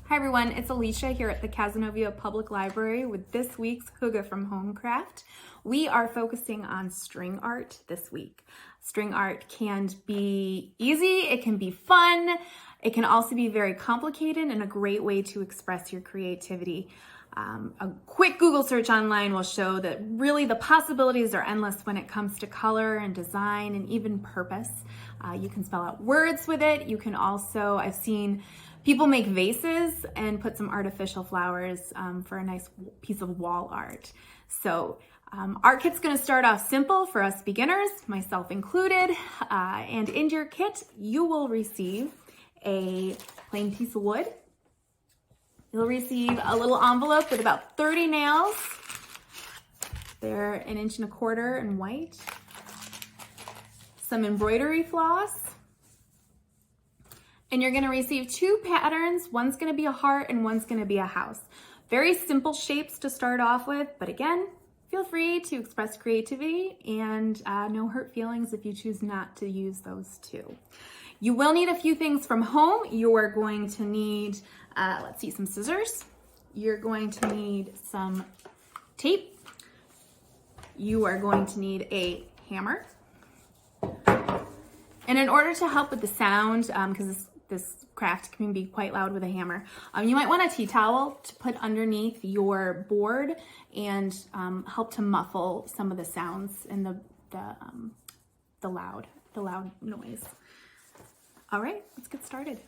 Hi everyone, it's Elisha here at the Cazenovia Public Library with this week's Hygge from Homecraft. We are focusing on string art this week. String art can be easy, it can be fun, it can also be very complicated and a great way to express your creativity. A quick Google search online will show that really the possibilities are endless when it comes to color and design and even purpose. You can spell out words with it. You can also, I've seen people make vases and put some artificial flowers for a nice piece of wall art. So our kit's gonna start off simple for us beginners, myself included. And in your kit, you will receive a plain piece of wood. You'll receive a little envelope with about 30 nails. They're 1.25 inches in white. Some embroidery floss. And you're gonna receive 2 patterns. One's gonna be a heart and one's gonna be a house. Very simple shapes to start off with, but again, feel free to express creativity and no hurt feelings if you choose not to use those too. You will need a few things from home. You are going to need, some scissors. You're going to need some tape. You are going to need a hammer. And in order to help with the sound, because this craft can be quite loud with a hammer, you might want a tea towel to put underneath your board and help to muffle some of the sounds and the loud noise. All right, let's get started.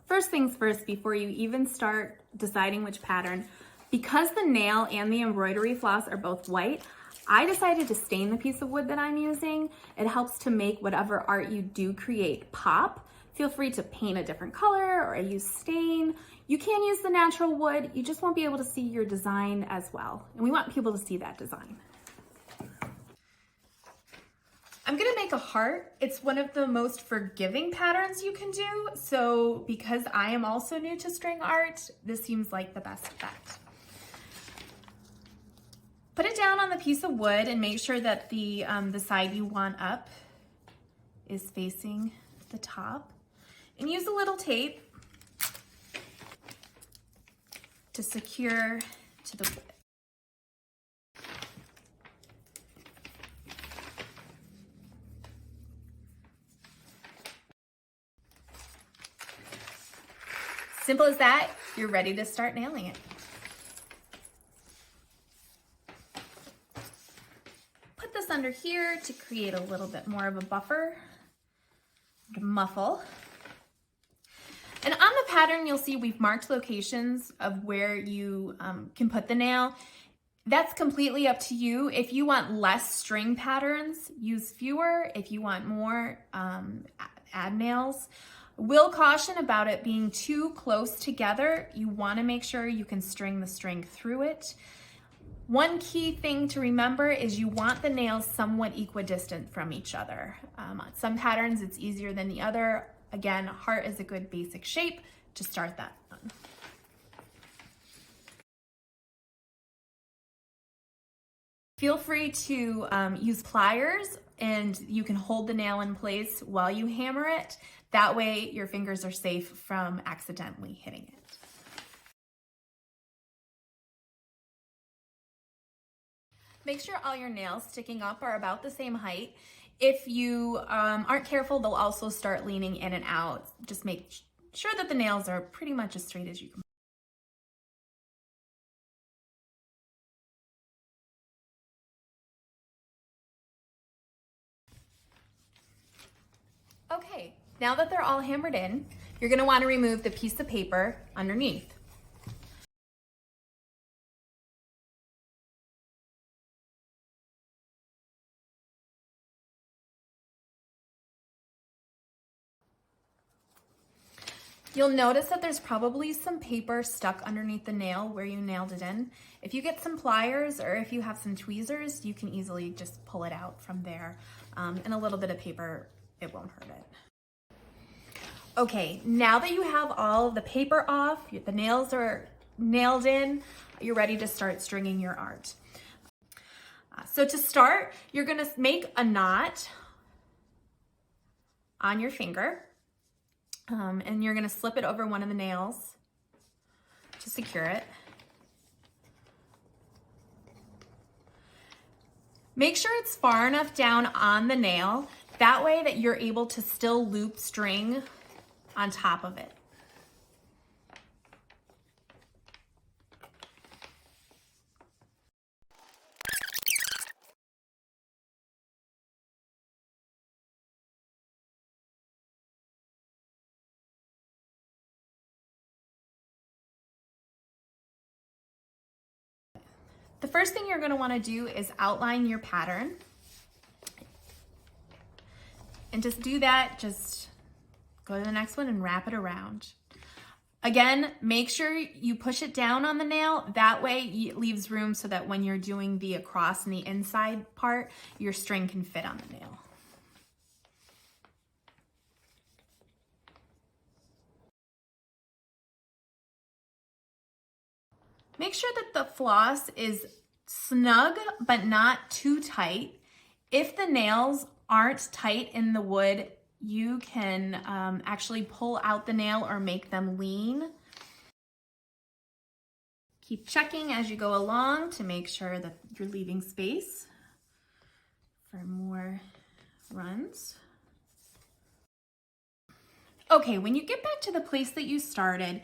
First things first, before you even start deciding which pattern, because the nail and the embroidery floss are both white, I decided to stain the piece of wood that I'm using. It helps to make whatever art you do create pop. Feel free to paint a different color or use stain. You can use the natural wood, you just won't be able to see your design as well. And we want people to see that design. I'm gonna make a heart. It's one of the most forgiving patterns you can do. So because I am also new to string art, this seems like the best bet. Put it down on the piece of wood and make sure that the side you want up is facing the top. And use a little tape to secure to the wood. Simple as that, you're ready to start nailing it. Put this under here to create a little bit more of a buffer, to muffle. And on the pattern, you'll see we've marked locations of where you can put the nail. That's completely up to you. If you want less string patterns, use fewer. If you want more, add nails. Will caution about it being too close together. You want to make sure you can string the string through it. One key thing to remember is you want the nails somewhat equidistant from each other. On some patterns, it's easier than the other. Again, heart is a good basic shape to start that on. Feel free to use pliers and you can hold the nail in place while you hammer it. That way your fingers are safe from accidentally hitting it. Make sure all your nails sticking up are about the same height. If you aren't careful, they'll also start leaning in and out. Just make sure that the nails are pretty much as straight as you can. Okay, now that they're all hammered in, you're gonna wanna remove the piece of paper underneath. You'll notice that there's probably some paper stuck underneath the nail where you nailed it in. If you get some pliers or if you have some tweezers, you can easily just pull it out from there. And a little bit of paper, it won't hurt it. Okay, now that you have all the paper off, the nails are nailed in, you're ready to start stringing your art. So to start, you're gonna make a knot on your finger. And you're gonna slip it over one of the nails to secure it. Make sure it's far enough down on the nail, that way that you're able to still loop string on top of it. The first thing you're going to want to do is outline your pattern. And just do that, just go to the next one and wrap it around. Again, make sure you push it down on the nail. That way it leaves room so that when you're doing the across and the inside part, your string can fit on the nail. Make sure that the floss is snug, but not too tight. If the nails aren't tight in the wood, you can actually pull out the nail or make them lean. Keep checking as you go along to make sure that you're leaving space for more runs. Okay, when you get back to the place that you started,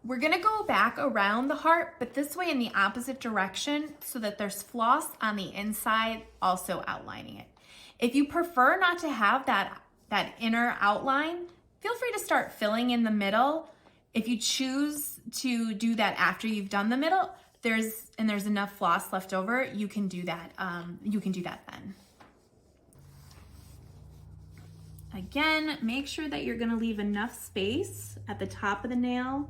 we're gonna go back around the heart, but this way in the opposite direction so that there's floss on the inside also outlining it. If you prefer not to have that inner outline, feel free to start filling in the middle. If you choose to do that after you've done the middle, there's enough floss left over, you can do that. You can do that then. Again, make sure that you're gonna leave enough space at the top of the nail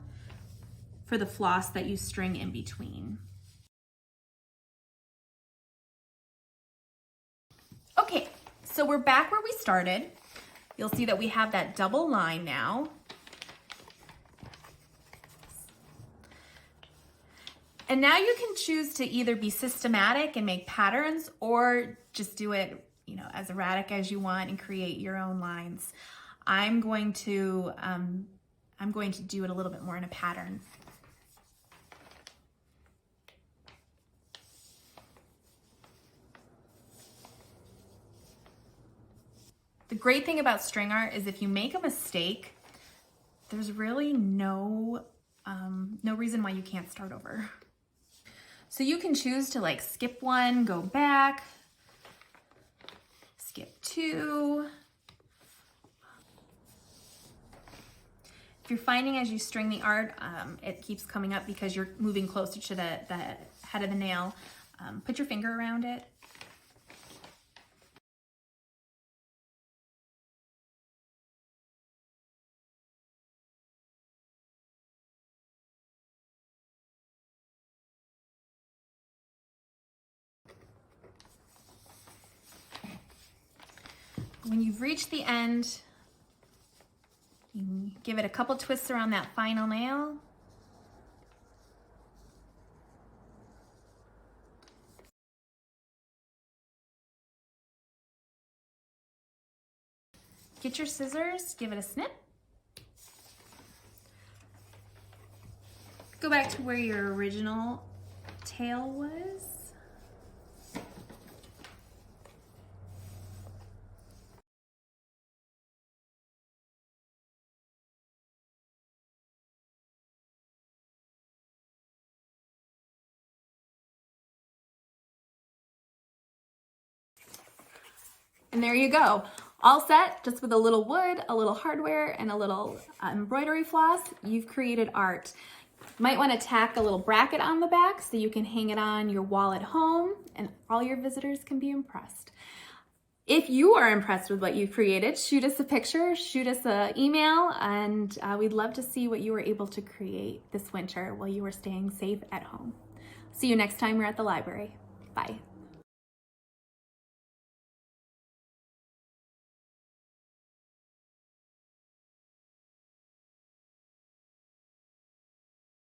for the floss that you string in between. Okay, so we're back where we started. You'll see that we have that double line now. And now you can choose to either be systematic and make patterns or just do it, as erratic as you want and create your own lines. I'm going to do it a little bit more in a pattern. The great thing about string art is if you make a mistake, there's really no reason why you can't start over. So you can choose to skip one, go back, skip two. If you're finding as you string the art, it keeps coming up because you're moving closer to the head of the nail, put your finger around it. When you've reached the end, you can give it a couple twists around that final nail. Get your scissors, give it a snip. Go back to where your original tail was. And there you go. All set, just with a little wood, a little hardware, and a little embroidery floss, you've created art. You might want to tack a little bracket on the back so you can hang it on your wall at home and all your visitors can be impressed. If you are impressed with what you've created, shoot us a picture, shoot us an email, and we'd love to see what you were able to create this winter while you were staying safe at home. See you next time we're at the library. Bye.